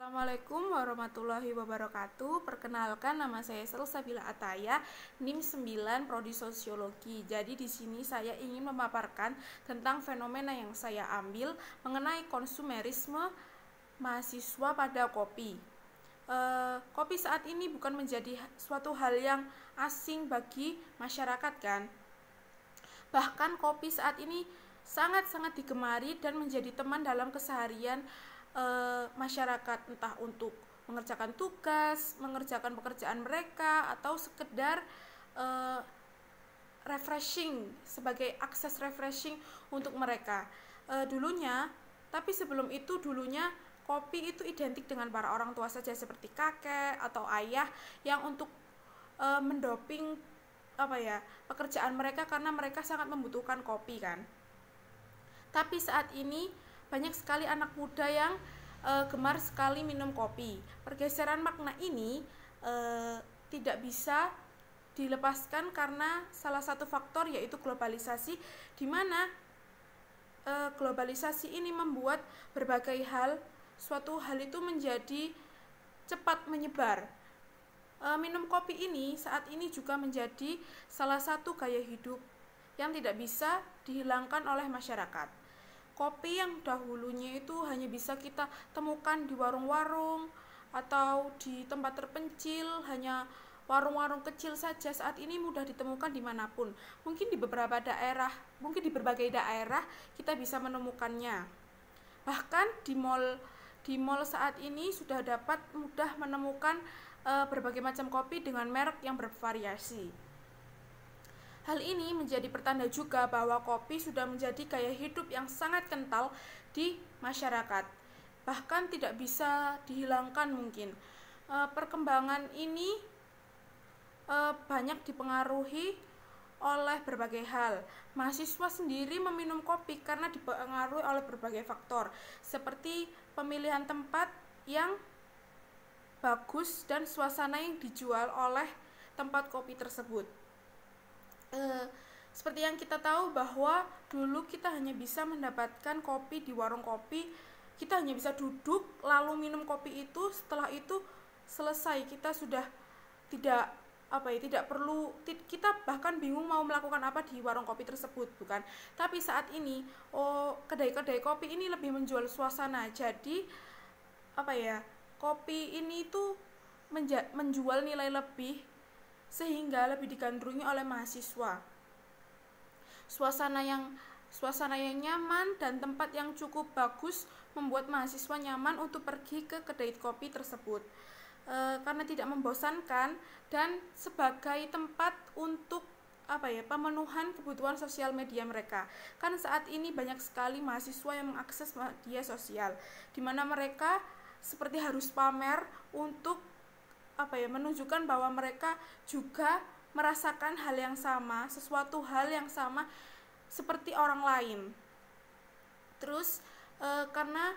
Assalamualaikum warahmatullahi wabarakatuh. Perkenalkan, nama saya Salsabila Ataya, NIM 9 Prodi Sosiologi. Jadi di sini saya ingin memaparkan tentang fenomena yang saya ambil mengenai konsumerisme mahasiswa pada kopi. Kopi saat ini bukan menjadi suatu hal yang asing bagi masyarakat kan. Bahkan kopi saat ini sangat-sangat digemari dan menjadi teman dalam keseharian masyarakat, entah untuk mengerjakan tugas, mengerjakan pekerjaan mereka, atau sekedar refreshing, sebagai akses refreshing untuk mereka. Tapi sebelum itu dulunya kopi itu identik dengan para orang tua saja, seperti kakek atau ayah yang untuk mendoping pekerjaan mereka karena mereka sangat membutuhkan kopi kan. Tapi saat ini banyak sekali anak muda yang gemar sekali minum kopi. Pergeseran makna ini tidak bisa dilepaskan karena salah satu faktor yaitu globalisasi, di mana globalisasi ini membuat berbagai hal, suatu hal itu menjadi cepat menyebar. Minum kopi ini saat ini juga menjadi salah satu gaya hidup yang tidak bisa dihilangkan oleh masyarakat. Kopi yang dahulunya itu hanya bisa kita temukan di warung-warung atau di tempat terpencil, hanya warung-warung kecil saja, saat ini mudah ditemukan dimanapun. Mungkin di berbagai daerah kita bisa menemukannya. Bahkan di mall saat ini sudah dapat mudah menemukan berbagai macam kopi dengan merek yang bervariasi. Hal ini menjadi pertanda juga bahwa kopi sudah menjadi gaya hidup yang sangat kental di masyarakat. Bahkan tidak bisa dihilangkan mungkin. Perkembangan ini banyak dipengaruhi oleh berbagai hal. Mahasiswa sendiri meminum kopi karena dipengaruhi oleh berbagai faktor, seperti pemilihan tempat yang bagus dan suasana yang dijual oleh tempat kopi tersebut. Seperti yang kita tahu bahwa dulu kita hanya bisa mendapatkan kopi di warung kopi, kita hanya bisa duduk lalu minum kopi itu, setelah itu selesai, kita sudah tidak perlu, kita bahkan bingung mau melakukan apa di warung kopi tersebut, bukan? Tapi saat ini kedai-kedai kopi ini lebih menjual suasana. Jadi kopi ini itu menjual nilai lebih sehingga lebih digandrungi oleh mahasiswa. Suasana yang nyaman dan tempat yang cukup bagus membuat mahasiswa nyaman untuk pergi ke kedai kopi tersebut, karena tidak membosankan dan sebagai tempat untuk pemenuhan kebutuhan sosial media mereka. Kan saat ini banyak sekali mahasiswa yang mengakses media sosial, di mana mereka seperti harus pamer untuk menunjukkan bahwa mereka juga merasakan hal yang sama, sesuatu hal yang sama seperti orang lain. Terus karena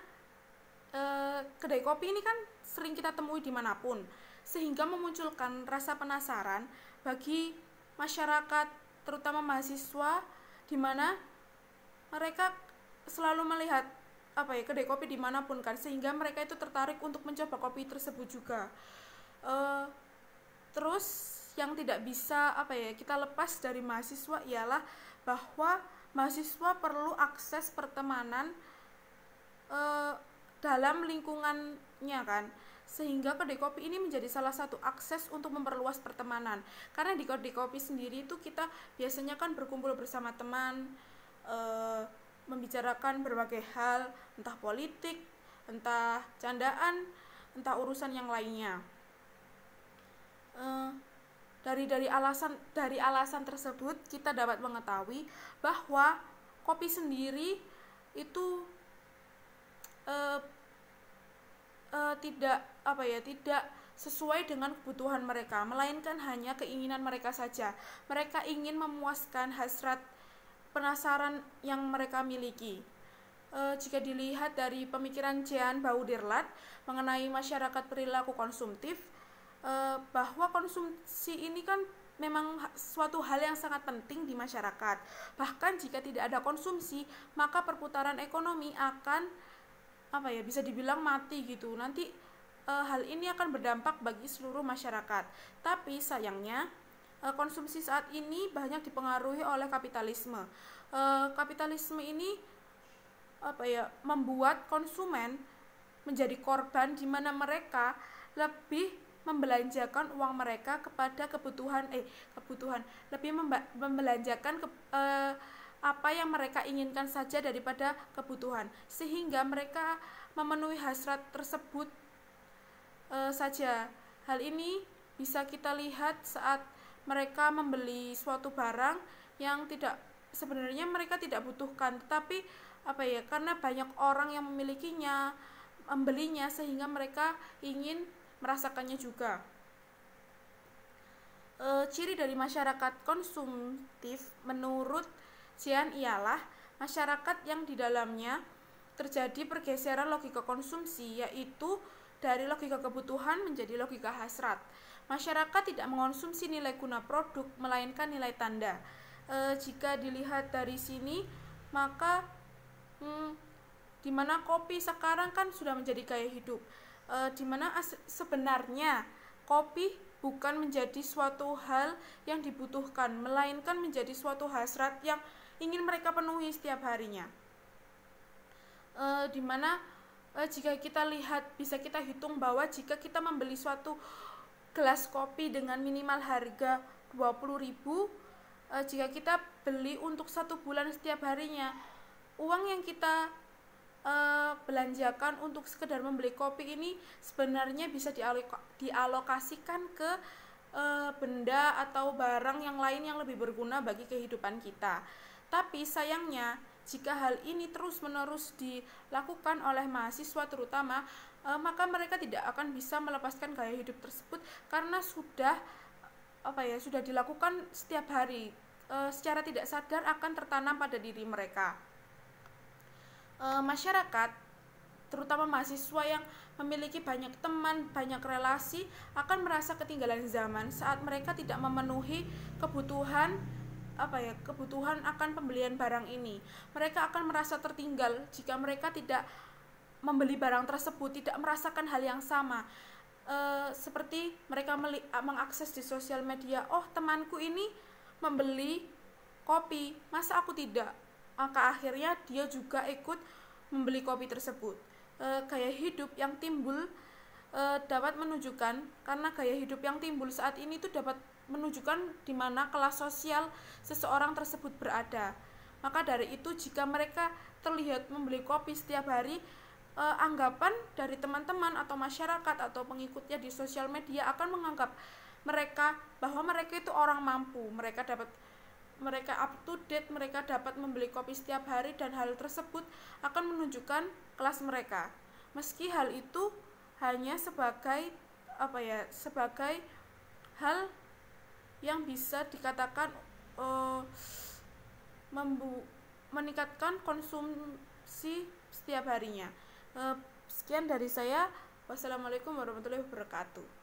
kedai kopi ini kan sering kita temui dimanapun, sehingga memunculkan rasa penasaran bagi masyarakat, terutama mahasiswa, di mana mereka selalu melihat kedai kopi dimanapun kan, sehingga mereka itu tertarik untuk mencoba kopi tersebut juga. Terus yang tidak bisa kita lepas dari mahasiswa ialah bahwa mahasiswa perlu akses pertemanan dalam lingkungannya kan, sehingga kedai kopi ini menjadi salah satu akses untuk memperluas pertemanan. Karena di kedai kopi sendiri itu kita biasanya kan berkumpul bersama teman, membicarakan berbagai hal, entah politik, entah candaan, entah urusan yang lainnya. Dari alasan tersebut kita dapat mengetahui bahwa kopi sendiri itu tidak sesuai dengan kebutuhan mereka, melainkan hanya keinginan mereka saja. Mereka ingin memuaskan hasrat penasaran yang mereka miliki. Jika dilihat dari pemikiran Jean Baudrillard mengenai masyarakat perilaku konsumtif, bahwa konsumsi ini kan memang suatu hal yang sangat penting di masyarakat. Bahkan jika tidak ada konsumsi, maka perputaran ekonomi akan bisa dibilang mati gitu. Nanti hal ini akan berdampak bagi seluruh masyarakat. Tapi sayangnya konsumsi saat ini banyak dipengaruhi oleh kapitalisme. Kapitalisme ini membuat konsumen menjadi korban, di mana mereka lebih membelanjakan uang mereka kepada lebih membelanjakan apa yang mereka inginkan saja daripada kebutuhan, sehingga mereka memenuhi hasrat tersebut saja. Hal ini bisa kita lihat saat mereka membeli suatu barang yang sebenarnya mereka tidak butuhkan, tetapi karena banyak orang yang membelinya sehingga mereka ingin merasakannya juga. Ciri dari masyarakat konsumtif menurut Jean ialah masyarakat yang di dalamnya terjadi pergeseran logika konsumsi, yaitu dari logika kebutuhan menjadi logika hasrat. Masyarakat tidak mengonsumsi nilai guna produk, melainkan nilai tanda. Jika dilihat dari sini, maka di mana kopi sekarang kan sudah menjadi gaya hidup, di mana sebenarnya kopi bukan menjadi suatu hal yang dibutuhkan, melainkan menjadi suatu hasrat yang ingin mereka penuhi setiap harinya. Di mana jika kita lihat, bisa kita hitung bahwa jika kita membeli suatu gelas kopi dengan minimal harga 20.000, jika kita beli untuk 1 bulan setiap harinya, uang yang kita belanjakan untuk sekedar membeli kopi ini sebenarnya bisa dialokasikan ke benda atau barang yang lain yang lebih berguna bagi kehidupan kita. Tapi sayangnya, jika hal ini terus-menerus dilakukan oleh mahasiswa terutama, maka mereka tidak akan bisa melepaskan gaya hidup tersebut karena sudah dilakukan setiap hari, secara tidak sadar akan tertanam pada diri mereka. Masyarakat, terutama mahasiswa yang memiliki banyak teman, banyak relasi, akan merasa ketinggalan zaman saat mereka tidak memenuhi kebutuhan akan pembelian barang ini. Mereka akan merasa tertinggal jika mereka tidak membeli barang tersebut, tidak merasakan hal yang sama. Seperti mereka mengakses di sosial media, oh temanku ini membeli kopi, masa aku tidak? Maka akhirnya dia juga ikut membeli kopi tersebut. Gaya hidup yang timbul dapat menunjukkan, karena gaya hidup yang timbul saat ini itu dapat menunjukkan di mana kelas sosial seseorang tersebut berada. Maka dari itu, jika mereka terlihat membeli kopi setiap hari, anggapan dari teman-teman atau masyarakat atau pengikutnya di sosial media akan menganggap mereka bahwa mereka itu orang mampu, mereka up to date, mereka dapat membeli kopi setiap hari, dan hal tersebut akan menunjukkan kelas mereka. Meski hal itu hanya sebagai hal yang bisa dikatakan meningkatkan konsumsi setiap harinya. Sekian dari saya. Wassalamualaikum warahmatullahi wabarakatuh.